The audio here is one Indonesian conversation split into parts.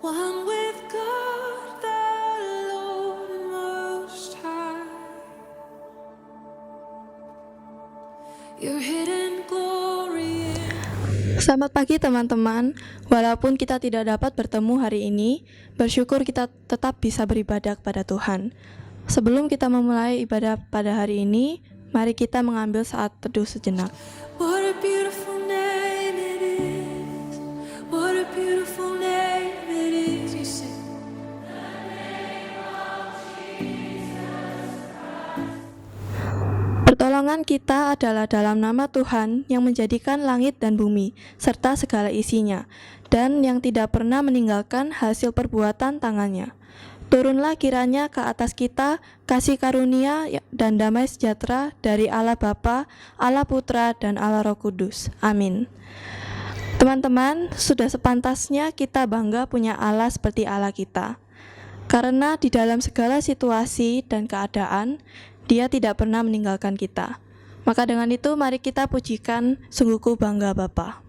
one with God the Lord Most High. Your hidden glory. Selamat pagi teman-teman. Walaupun kita tidak dapat bertemu hari ini, bersyukur kita tetap bisa beribadah kepada Tuhan. Sebelum kita memulai ibadah pada hari ini, mari kita mengambil saat teduh sejenak. What a beautiful name it is. What a beautiful name it is. You sing. Pertolongan kita adalah dalam nama Tuhan yang menjadikan langit dan bumi, serta segala isinya, dan yang tidak pernah meninggalkan hasil perbuatan tangannya. Turunlah kiranya ke atas kita kasih karunia dan damai sejahtera dari Allah Bapa, Allah Putra, dan Allah Roh Kudus. Amin. Teman-teman, sudah sepantasnya kita bangga punya Allah seperti Allah kita. Karena di dalam segala situasi dan keadaan, Dia tidak pernah meninggalkan kita. Maka dengan itu mari kita pujikan Sungguhku Bangga Bapa.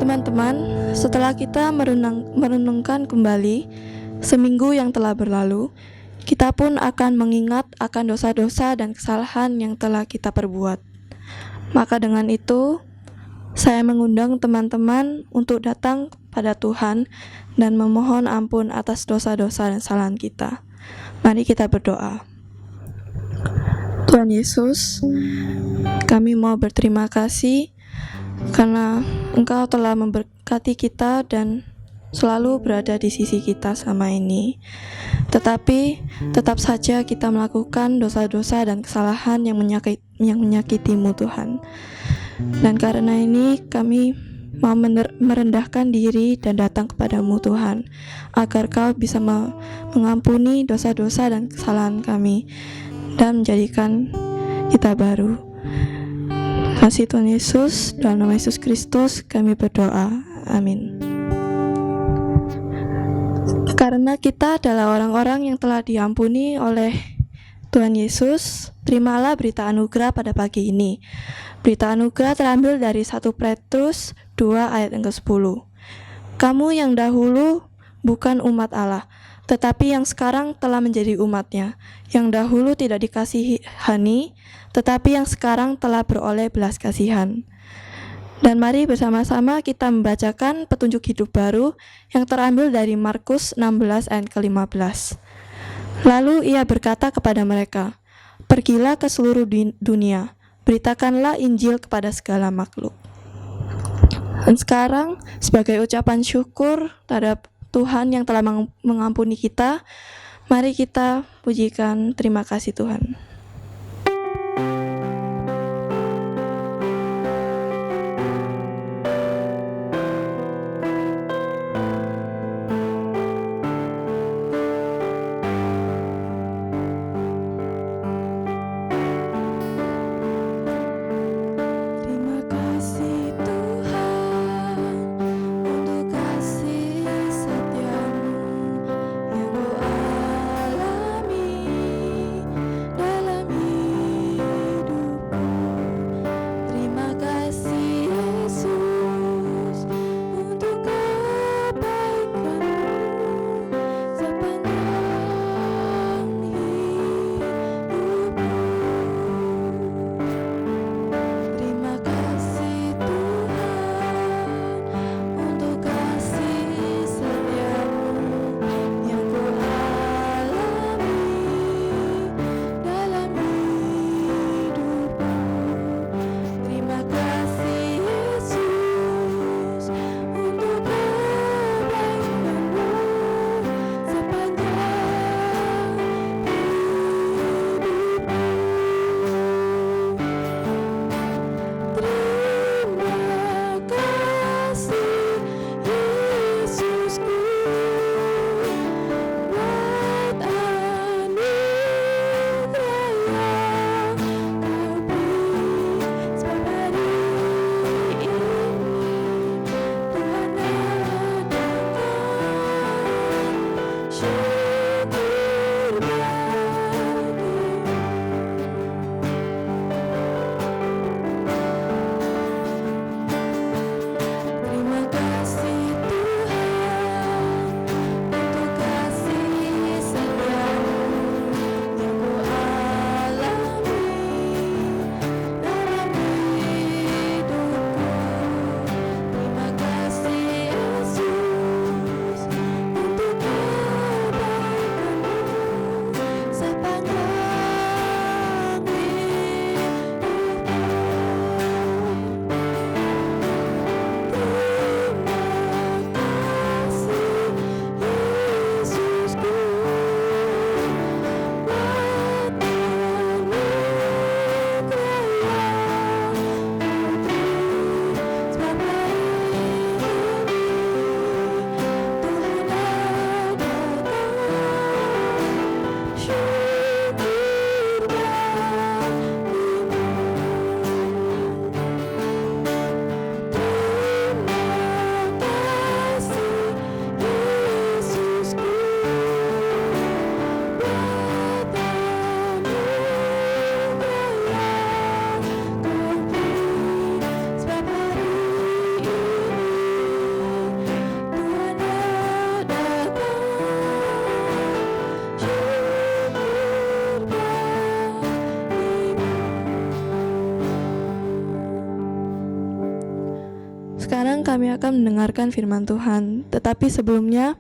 Teman-teman, setelah kita merenungkan kembali seminggu yang telah berlalu, kita pun akan mengingat akan dosa-dosa dan kesalahan yang telah kita perbuat. Maka dengan itu, saya mengundang teman-teman untuk datang pada Tuhan dan memohon ampun atas dosa-dosa dan kesalahan kita. Mari kita berdoa. Tuhan Yesus, kami mau berterima kasih karena Engkau telah memberkati kita dan selalu berada di sisi kita selama ini. Tetapi tetap saja kita melakukan dosa-dosa dan kesalahan yang menyakitimu Tuhan. Dan karena ini kami mau merendahkan diri dan datang kepadamu Tuhan, agar Kau bisa mengampuni dosa-dosa dan kesalahan kami dan menjadikan kita baru. Kasih Tuhan Yesus, dalam nama Yesus Kristus kami berdoa. Amin. Karena kita adalah orang-orang yang telah diampuni oleh Tuhan Yesus, terimalah berita anugerah pada pagi ini. Berita anugerah terambil dari 1 Petrus 2 ayat yang ke-10. Kamu yang dahulu bukan umat Allah, tetapi yang sekarang telah menjadi umat-Nya, yang dahulu tidak dikasihani, tetapi yang sekarang telah beroleh belas kasihan. Dan mari bersama-sama kita membacakan petunjuk hidup baru yang terambil dari Markus 16 ayat ke-15. Lalu ia berkata kepada mereka, "Pergilah ke seluruh dunia, beritakanlah Injil kepada segala makhluk." Dan sekarang sebagai ucapan syukur terhadap Tuhan yang telah mengampuni kita, mari kita pujikan terima kasih Tuhan. Sekarang kami akan mendengarkan firman Tuhan, tetapi sebelumnya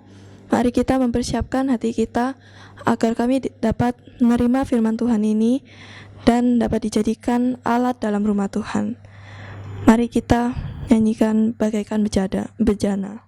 mari kita mempersiapkan hati kita agar kami dapat menerima firman Tuhan ini dan dapat dijadikan alat dalam rumah Tuhan. Mari kita nyanyikan bagaikan bejana.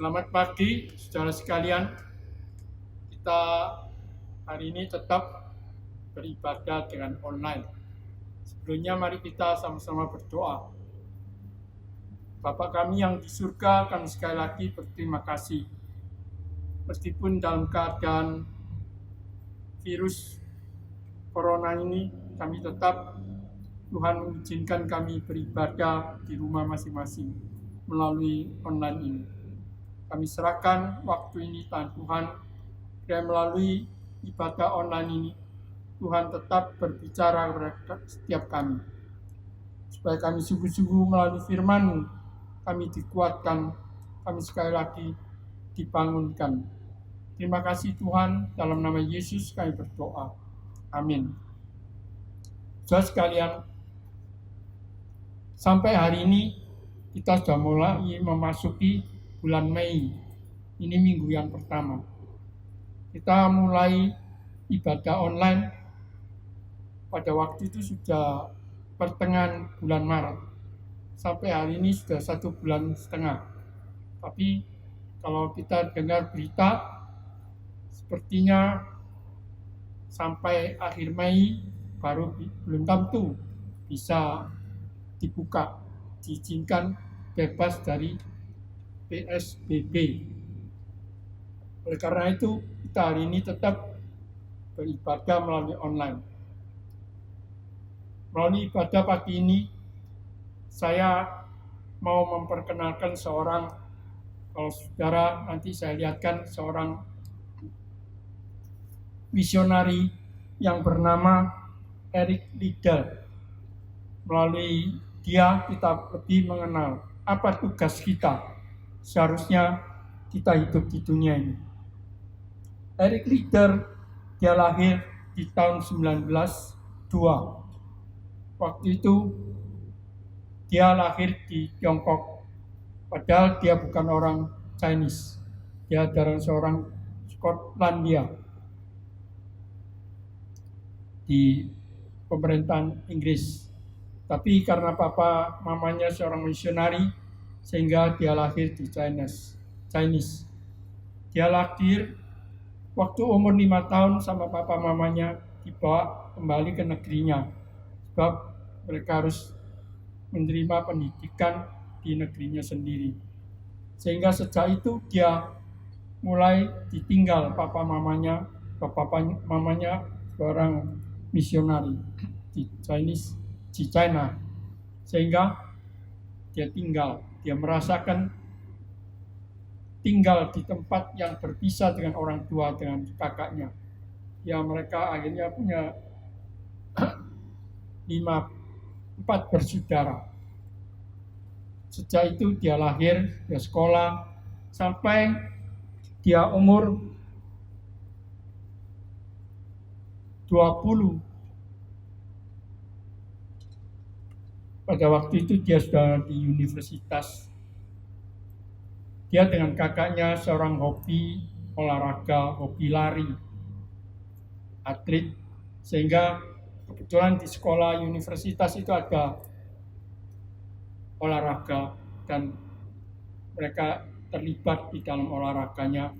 Selamat pagi, saudara sekalian. Kita hari ini tetap beribadah dengan online. Sebelumnya mari kita sama-sama berdoa. Bapa kami yang di surga, kami sekali lagi berterima kasih. Meskipun dalam keadaan virus corona ini, kami tetap Tuhan mengizinkan kami beribadah di rumah masing-masing melalui online ini. Kami serahkan waktu ini Tuhan, dan melalui ibadah online ini, Tuhan tetap berbicara kepada setiap kami. Supaya kami sungguh-sungguh melalui firman-Mu, kami dikuatkan, kami sekali lagi dibangunkan. Terima kasih Tuhan, dalam nama Yesus kami berdoa. Amin. Saudara sekalian, sampai hari ini kita sudah mulai memasuki bulan Mei. Ini minggu yang pertama. Kita mulai ibadah online. Pada waktu itu sudah pertengahan bulan Maret. Sampai hari ini sudah 1,5 bulan. Tapi kalau kita dengar berita, sepertinya sampai akhir Mei baru belum tentu bisa dibuka, diizinkan bebas dari PSBB. Oleh karena itu, kita hari ini tetap beribadah melalui online. Melalui ibadah pagi ini, saya mau memperkenalkan seorang, kalau saudara nanti saya lihatkan, seorang misionari yang bernama Eric Liddell. Melalui dia kita lebih mengenal apa tugas kita. Seharusnya kita hidup di dunia ini. Eric Liddell, dia lahir di tahun 1902. Waktu itu dia lahir di Tiongkok, padahal dia bukan orang Chinese. Dia adalah seorang Skotlandia di pemerintahan Inggris. Tapi karena papa mamanya seorang misionari, sehingga dia lahir di Chinese. Dia lahir waktu umur 5 tahun sama papa mamanya dibawa kembali ke negerinya. Sebab mereka harus menerima pendidikan di negerinya sendiri. Sehingga sejak itu dia mulai ditinggal papa mamanya seorang misionari di China. Sehingga dia merasakan tinggal di tempat yang berpisah dengan orang tua, dengan kakaknya. Ya, mereka akhirnya punya 4 bersaudara. Sejak itu dia lahir, dia sekolah, sampai dia umur 20. Pada waktu itu dia sudah di universitas. Dia dengan kakaknya seorang hobi olahraga, hobi lari, atlet, sehingga kebetulan di sekolah universitas itu ada olahraga dan mereka terlibat di dalam olahraganya.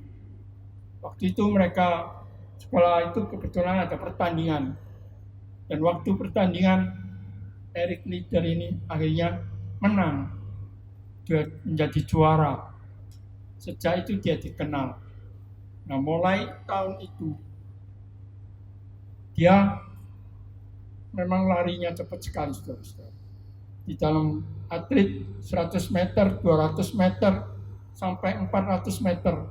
Waktu itu mereka sekolah itu kebetulan ada pertandingan, dan waktu pertandingan Eric Liddell ini akhirnya menang, dia menjadi juara. Sejak itu dia dikenal. Nah, mulai tahun itu dia memang larinya cepat sekali, saudara-saudara. Di dalam atlet 100 meter, 200 meter, sampai 400 meter,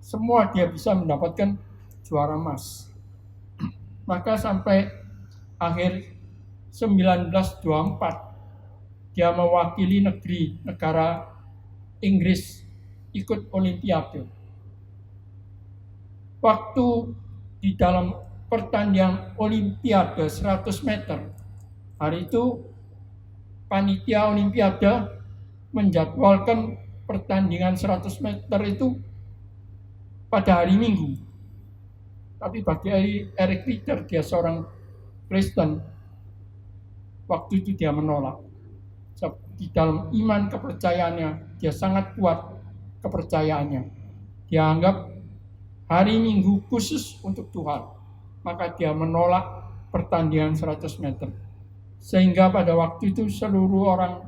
semua dia bisa mendapatkan juara emas. Maka sampai akhir 1924, dia mewakili negara Inggris ikut Olimpiade. Waktu di dalam pertandingan Olimpiade 100 meter, hari itu panitia Olimpiade menjadwalkan pertandingan 100 meter itu pada hari Minggu. Tapi bagi Eric Liddell, dia seorang Kristen, waktu itu dia menolak. Di dalam iman kepercayaannya, dia sangat kuat kepercayaannya. Dia anggap hari Minggu khusus untuk Tuhan. Maka dia menolak pertandingan 100 meter. Sehingga pada waktu itu seluruh orang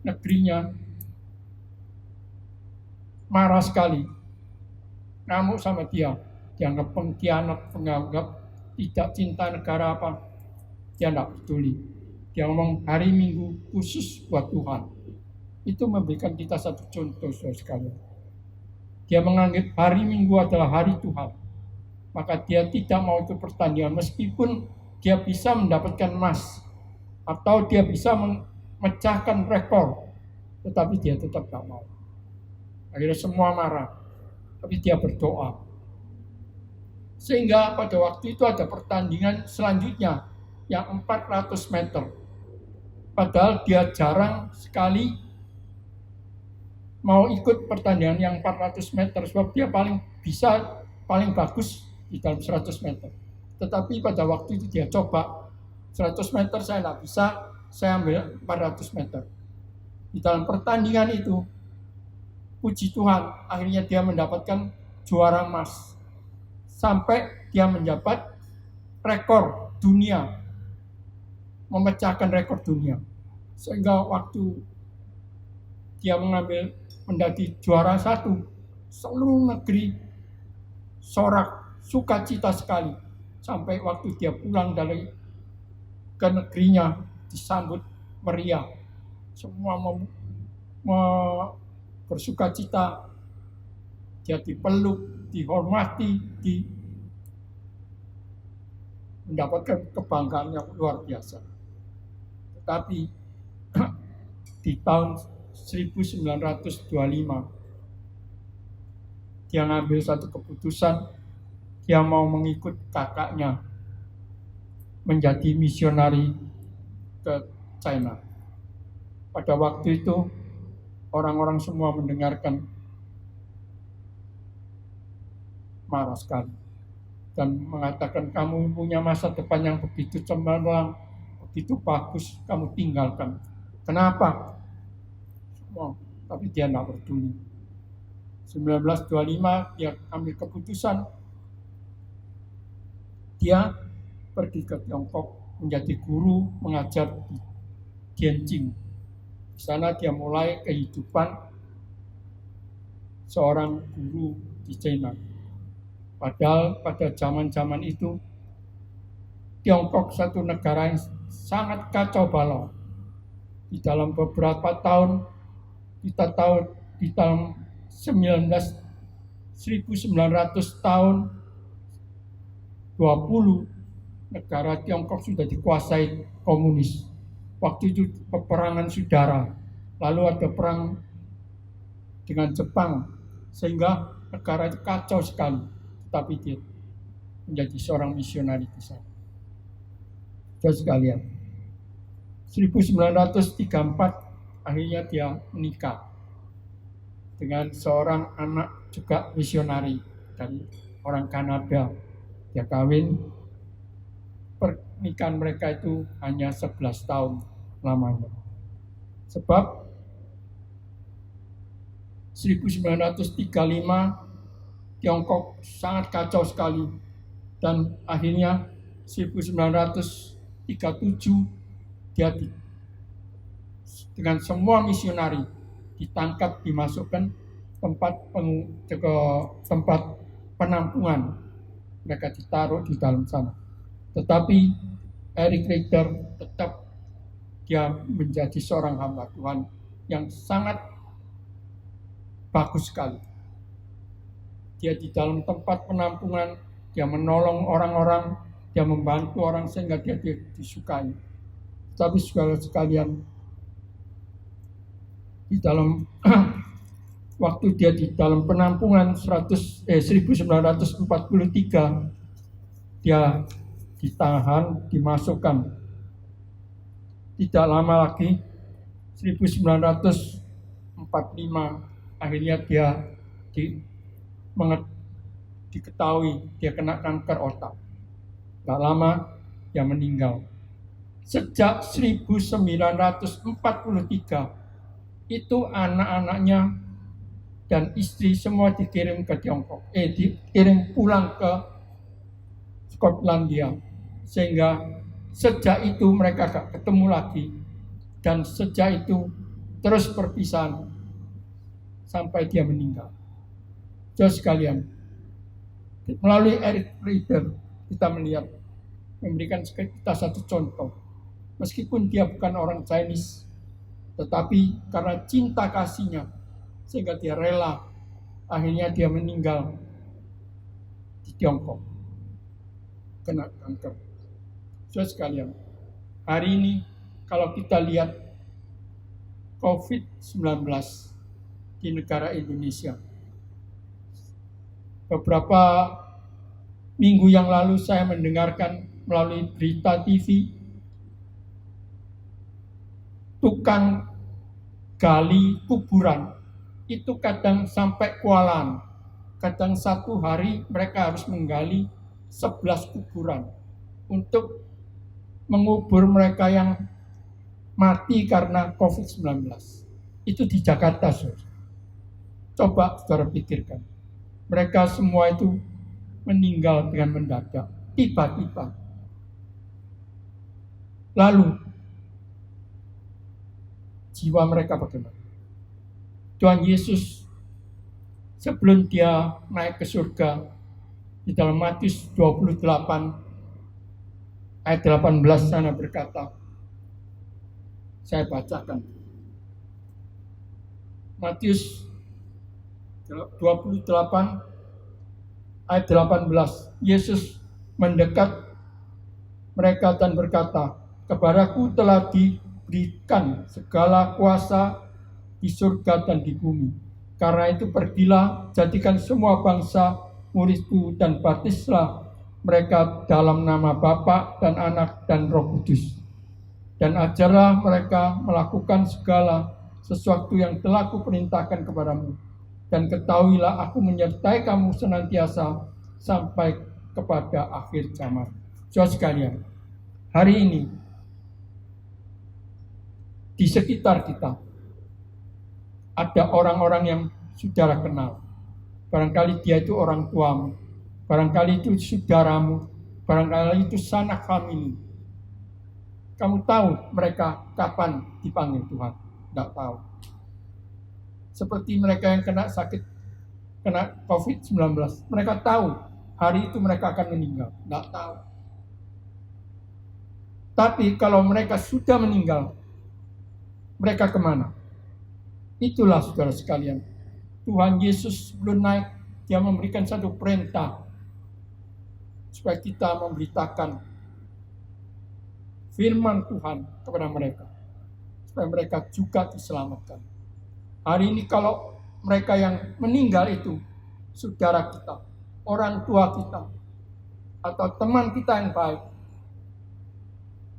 negerinya marah sekali. Ngamuk sama dia. Dianggap pengkhianat, menganggap tidak cinta negara apa. Dia tidak peduli. Dia ngomong hari Minggu khusus buat Tuhan. Itu memberikan kita satu contoh, saudara sekalian. Dia menganggap hari Minggu adalah hari Tuhan. Maka dia tidak mau ikut pertandingan meskipun dia bisa mendapatkan emas atau dia bisa memecahkan rekor, tetapi dia tetap tidak mau. Akhirnya semua marah, tapi dia berdoa. Sehingga pada waktu itu ada pertandingan selanjutnya yang 400 meter. Padahal dia jarang sekali mau ikut pertandingan yang 400 meter sebab dia paling bagus di dalam 100 meter. Tetapi pada waktu itu dia coba 100 meter saya tidak bisa, saya ambil 400 meter. Di dalam pertandingan itu, puji Tuhan, akhirnya dia mendapatkan juara emas. Sampai dia mendapat rekor dunia, memecahkan rekor dunia. Sehingga waktu dia menjadi juara 1, seluruh negeri sorak sukacita sekali. Sampai waktu dia pulang dari ke negerinya, disambut meriah. Semua bersukacita. Dia dipeluk, dihormati, mendapatkan kebanggaan yang luar biasa. Tetapi di tahun 1925 dia ngambil satu keputusan, dia mau mengikut kakaknya menjadi misionari ke China. Pada waktu itu orang-orang semua mendengarkan marah sekali dan mengatakan, kamu punya masa depan yang begitu cemerlang, begitu bagus, kamu tinggalkan. Kenapa? Tapi dia tidak peduli. 1925 dia ambil keputusan, dia pergi ke Tiongkok menjadi guru mengajar di Tianjin. Di sana dia mulai kehidupan seorang guru di China. Padahal pada zaman-zaman itu Tiongkok satu negara yang sangat kacau balau. Di dalam beberapa tahun, kita tahu di tahun 1900 tahun 20 negara Tiongkok sudah dikuasai komunis. Waktu itu peperangan saudara, lalu ada perang dengan Jepang, sehingga negara itu kacau sekali. Tapi dia menjadi seorang misionari di sana. Saudara sekalian, 1934 akhirnya dia menikah dengan seorang anak juga misionari dari orang Kanada. Dia kawin, pernikahan mereka itu hanya 11 tahun lamanya. Sebab 1935 Tiongkok sangat kacau sekali, dan akhirnya 1937 dia dengan semua misionari ditangkap, dimasukkan tempat penampungan, mereka ditaruh di dalam sana. Tetapi Eric Richter tetap dia menjadi seorang hamba Tuhan yang sangat bagus sekali. Dia di dalam tempat penampungan, dia menolong orang-orang, dia membantu orang sehingga dia disukai. Tapi saudara sekalian, di dalam waktu dia di dalam penampungan 1943, dia ditahan, dimasukkan. Tidak lama lagi, 1945, akhirnya dia diketahui dia kena kanker otak. Gak lama dia meninggal. Sejak 1943 itu anak-anaknya dan istri semua dikirim ke Tiongkok, dikirim pulang ke Skotlandia, sehingga sejak itu mereka gak ketemu lagi, dan sejak itu terus perpisahan sampai dia meninggal. Saudara sekalian, melalui Eric Richter kita melihat, memberikan kita satu contoh. Meskipun dia bukan orang Chinese, tetapi karena cinta kasihnya sehingga dia rela, akhirnya dia meninggal di Tiongkok kena kanker. Saudara sekalian, hari ini kalau kita lihat COVID-19 di negara Indonesia, beberapa minggu yang lalu saya mendengarkan melalui berita TV, tukang gali kuburan itu kadang sampai kualan. Kadang satu hari mereka harus menggali 11 kuburan untuk mengubur mereka yang mati karena COVID-19. Itu di Jakarta, saudara. Coba saudara pikirkan. Mereka semua itu meninggal dengan mendadak, tiba-tiba. Lalu, jiwa mereka bagaimana? Tuhan Yesus sebelum dia naik ke surga, di dalam Matius 28 ayat 18 sana berkata, saya bacakan. Matius 28 ayat 18, Yesus mendekat mereka dan berkata, kepadaku telah diberikan segala kuasa di surga dan di bumi. Karena itu pergilah, jadikan semua bangsa muridku dan baptislah mereka dalam nama Bapa dan Anak dan Roh Kudus. Dan ajarlah mereka melakukan segala sesuatu yang telah kuperintahkan kepadamu. Dan ketahuilah aku menyertai kamu senantiasa sampai kepada akhir zaman. Saudara sekalian, hari ini di sekitar kita ada orang-orang yang saudara kenal. Barangkali dia itu orang tuamu, barangkali itu saudaramu, barangkali itu sanak famili. Kamu tahu mereka kapan dipanggil Tuhan? Tidak tahu. Seperti mereka yang kena sakit, kena COVID-19. Mereka tahu hari itu mereka akan meninggal. Tidak tahu. Tapi kalau mereka sudah meninggal, mereka kemana? Itulah saudara sekalian. Tuhan Yesus sebelum naik, dia memberikan satu perintah supaya kita memberitakan firman Tuhan kepada mereka, supaya mereka juga diselamatkan. Hari ini kalau mereka yang meninggal itu saudara kita, orang tua kita, atau teman kita yang baik,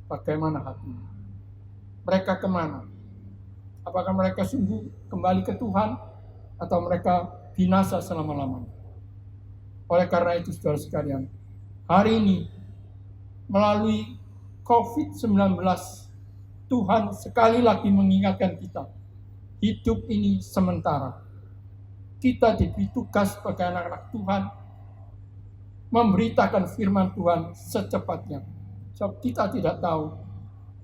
bagaimana hatinya? Mereka kemana? Apakah mereka sungguh kembali ke Tuhan, atau mereka binasa selama-lamanya? Oleh karena itu saudara sekalian, hari ini melalui COVID-19, Tuhan sekali lagi mengingatkan kita, hidup ini sementara. Kita diberi tugas sebagai anak-anak Tuhan, memberitakan firman Tuhan secepatnya. Sebab kita tidak tahu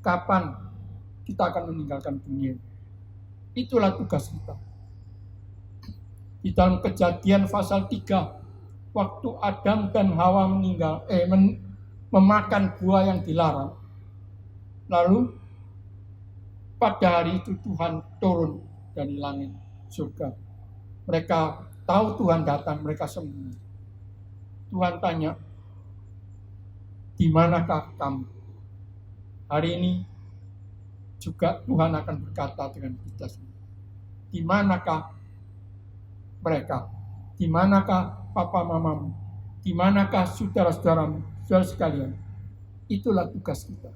kapan kita akan meninggalkan dunia. Itulah tugas kita. Di dalam Kejadian pasal 3, waktu Adam dan Hawa memakan buah yang dilarang. Lalu pada hari itu Tuhan turun dari langit surga. Mereka tahu Tuhan datang, mereka sembunyi. Tuhan tanya, di manakah kamu? Hari ini juga Tuhan akan berkata dengan kita semua. Di manakah mereka? Di manakah papa mamamu? Di manakah saudara-saudaramu? Saudara sekalian, itulah tugas kita.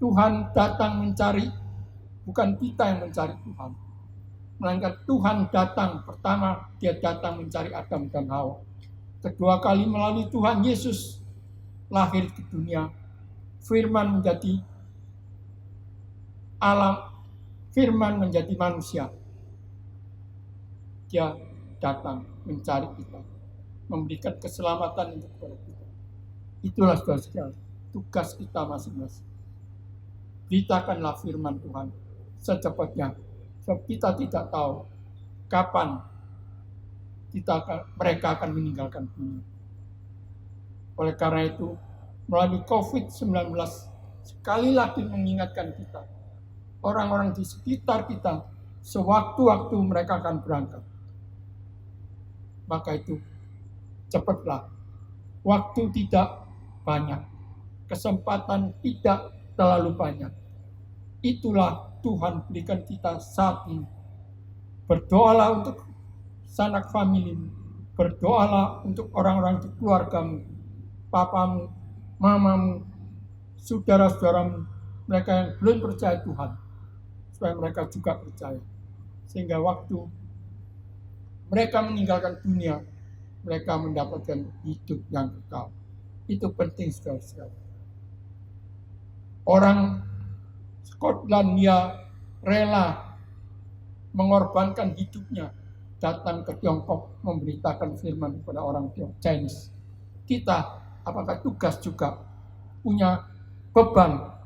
Tuhan datang mencari, bukan kita yang mencari Tuhan. Melainkan Tuhan datang, pertama dia datang mencari Adam dan Hawa. Kedua kali melalui Tuhan Yesus lahir ke dunia. Firman menjadi alam, firman menjadi manusia. Dia datang mencari kita, memberikan keselamatan untuk kita. Itulah saudara-saudara, tugas kita masing-masing. Beritakanlah firman Tuhan secepatnya, sebab kita tidak tahu kapan mereka akan meninggalkan dunia. Oleh karena itu, melalui COVID-19 sekali lagi mengingatkan kita, orang-orang di sekitar kita, sewaktu-waktu mereka akan berangkat. Maka itu cepatlah, waktu tidak banyak, kesempatan tidak terlalu banyak. Itulah Tuhan berikan kita saat ini. Berdoalah untuk sanak famili, berdoalah untuk orang-orang di keluargamu, papamu, mamamu, saudara-saudaramu, mereka yang belum percaya Tuhan, supaya mereka juga percaya. Sehingga waktu mereka meninggalkan dunia, mereka mendapatkan hidup yang kekal. Itu penting sekali. Orang Skotlandia rela mengorbankan hidupnya datang ke Tiongkok memberitakan firman kepada orang Chinese. Kita apakah tugas juga punya beban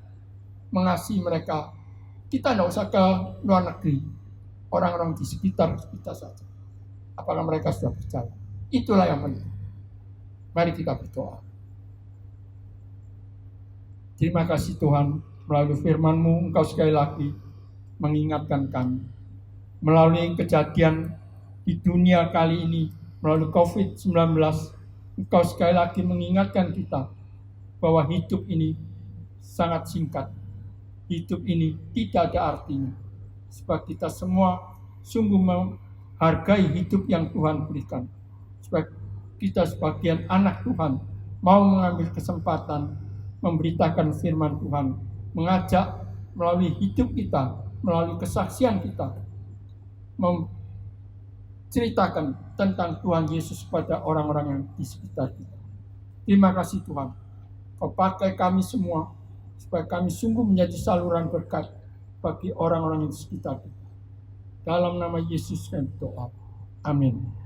mengasihi mereka? Kita tidak usah ke luar negeri, orang-orang di sekitar kita saja. Apakah mereka sudah percaya? Itulah yang penting. Mari kita berdoa. Terima kasih Tuhan, melalui firman-Mu Engkau sekali lagi mengingatkan kami. Melalui kejadian di dunia kali ini, melalui COVID-19, Engkau sekali lagi mengingatkan kita bahwa hidup ini sangat singkat. Hidup ini tidak ada artinya. Sebab kita semua sungguh menghargai hidup yang Tuhan berikan. Sebab kita sebagian anak Tuhan mau mengambil kesempatan memberitakan firman Tuhan, mengajak melalui hidup kita, melalui kesaksian kita, menceritakan tentang Tuhan Yesus pada orang-orang yang di sekitar kita. Terima kasih Tuhan, Kau pakai kami semua supaya kami sungguh menjadi saluran berkat bagi orang-orang yang di sekitar kita. Dalam nama Yesus kami doa. Amin.